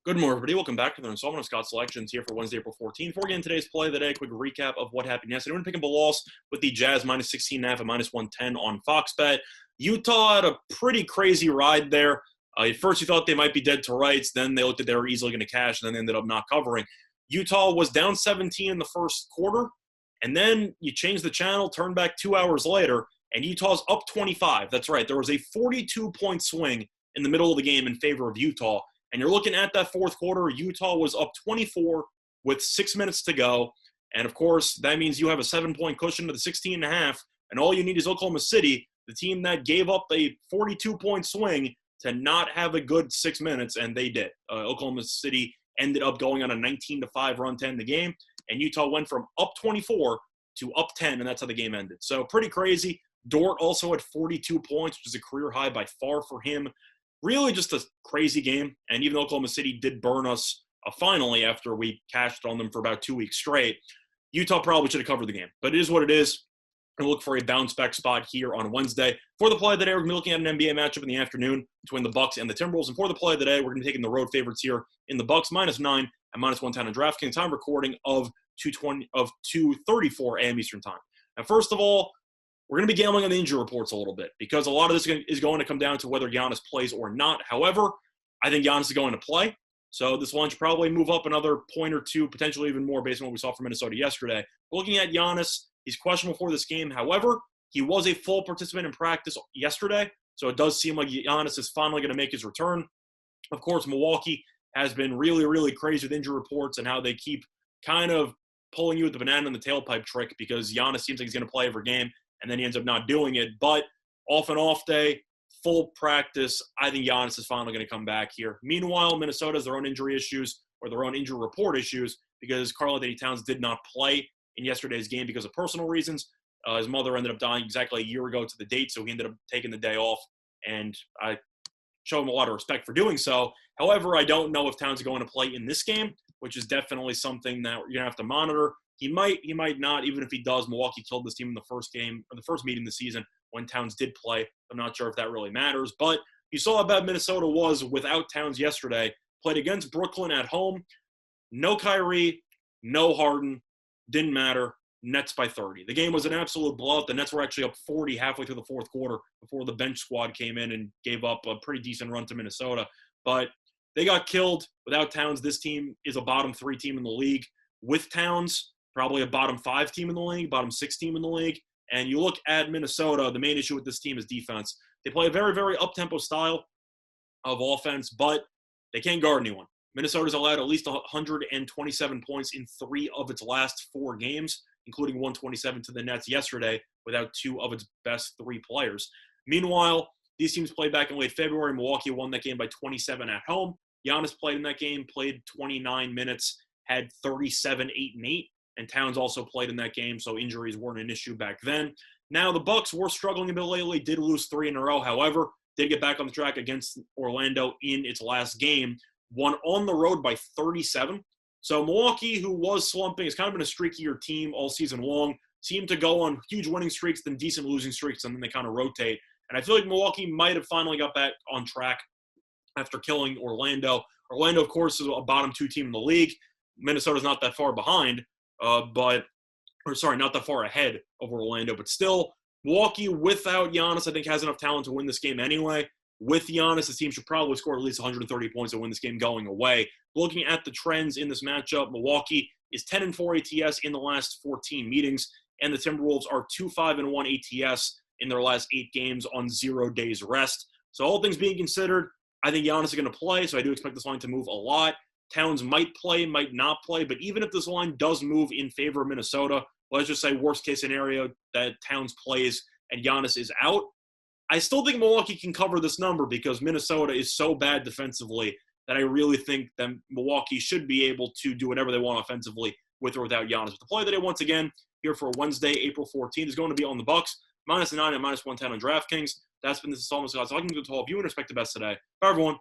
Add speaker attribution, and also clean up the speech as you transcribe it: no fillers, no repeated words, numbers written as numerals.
Speaker 1: Good morning, everybody. Welcome back to the installment of Scott Selections here for Wednesday, April 14th. Before we get into today's play of the day, a quick recap of what happened yesterday. We're going to pick up a loss with the Jazz minus 16.5 and minus 110 on Fox Bet. Utah had a pretty crazy ride there. At first, you thought they might be dead to rights. Then they looked like they were easily going to cash, and then they ended up not covering. Utah was down 17 in the first quarter, and then you changed the channel, turned back 2 hours later, and Utah's up 25. That's right. There was a 42-point swing in the middle of the game in favor of Utah. And you're looking at that fourth quarter, Utah was up 24 with 6 minutes to go. And, of course, that means you have a 7-point cushion to the 16.5, and all you need is Oklahoma City, the team that gave up a 42-point swing, to not have a good 6 minutes, and they did. Oklahoma City ended up going on a 19-5 run to end the game, and Utah went from up 24 to up 10, and that's how the game ended. So pretty crazy. Dort also had 42 points, which is a career high by far for him. Really just a crazy game, and even though Oklahoma City did burn us finally after we cashed on them for about 2 weeks straight, Utah probably should have covered the game. But it is what it is. And look for a bounce-back spot here on Wednesday. For the play of the day, we're going to be looking at an NBA matchup in the afternoon between the Bucks and the Timberwolves. And for the play of the day, we're going to be taking the road favorites here in the Bucks -9 and -110 on DraftKings. Time recording of 2:34 a.m. Eastern Time. Now, first of all, we're going to be gambling on the injury reports a little bit because a lot of this is going to come down to whether Giannis plays or not. However, I think Giannis is going to play. So this line should probably move up another point or two, potentially even more based on what we saw from Minnesota yesterday. Looking at Giannis, he's questionable for this game. However, he was a full participant in practice yesterday. So it does seem like Giannis is finally going to make his return. Of course, Milwaukee has been really, really crazy with injury reports and how they keep kind of pulling you with the banana in the tailpipe trick because Giannis seems like he's going to play every game. And then he ends up not doing it. But off and off day, full practice, I think Giannis is finally going to come back here. Meanwhile, Minnesota has their own injury issues or their own injury report issues because Karl-Anthony Towns did not play in yesterday's game because of personal reasons. His mother ended up dying exactly a year ago to the date, so he ended up taking the day off. And I show him a lot of respect for doing so. However, I don't know if Towns is going to play in this game, which is definitely something that you're going to have to monitor. He might not. Even if he does, Milwaukee killed this team in the first game, or the first meeting of the season when Towns did play. I'm not sure if that really matters. But you saw how bad Minnesota was without Towns yesterday. Played against Brooklyn at home. No Kyrie, no Harden. Didn't matter. Nets by 30. The game was an absolute blowout. The Nets were actually up 40 halfway through the fourth quarter before the bench squad came in and gave up a pretty decent run to Minnesota. But they got killed without Towns. This team is a bottom 3 team in the league. With Towns, probably a bottom 5 team in the league, bottom 6 team in the league. And you look at Minnesota, the main issue with this team is defense. They play a very, very up-tempo style of offense, but they can't guard anyone. Minnesota's allowed at least 127 points in 3 of its last 4 games, including 127 to the Nets yesterday without 2 of its best 3 players. Meanwhile, these teams played back in late February. Milwaukee won that game by 27 at home. Giannis played in that game, played 29 minutes, had 37, 8, and 8. And Towns also played in that game, so injuries weren't an issue back then. Now, the Bucks were struggling a bit lately, did lose 3 in a row. However, did get back on the track against Orlando in its last game. Won on the road by 37. So Milwaukee, who was slumping, has kind of been a streakier team all season long. Seemed to go on huge winning streaks, then decent losing streaks, and then they kind of rotate. And I feel like Milwaukee might have finally got back on track after killing Orlando. Orlando, of course, is a bottom 2 team in the league. Minnesota's not that far behind. Not that far ahead of Orlando, but still, Milwaukee without Giannis, I think, has enough talent to win this game anyway. With Giannis, the team should probably score at least 130 points to win this game going away. Looking at the trends in this matchup, Milwaukee is 10-4 ATS in the last 14 meetings, and the Timberwolves are 2-5-1 ATS in their last 8 games on 0 days rest. So all things being considered, I think Giannis is going to play, so I do expect this line to move a lot. Towns might play, might not play, but even if this line does move in favor of Minnesota, let's just say worst case scenario that Towns plays and Giannis is out, I still think Milwaukee can cover this number because Minnesota is so bad defensively that I really think that Milwaukee should be able to do whatever they want offensively with or without Giannis. But the play of the day, once again, here for Wednesday, April 14th, is going to be on the Bucks, -9 and -110 on DraftKings. That's been this installment. So I can do to all of you and respect the best today. Bye, everyone.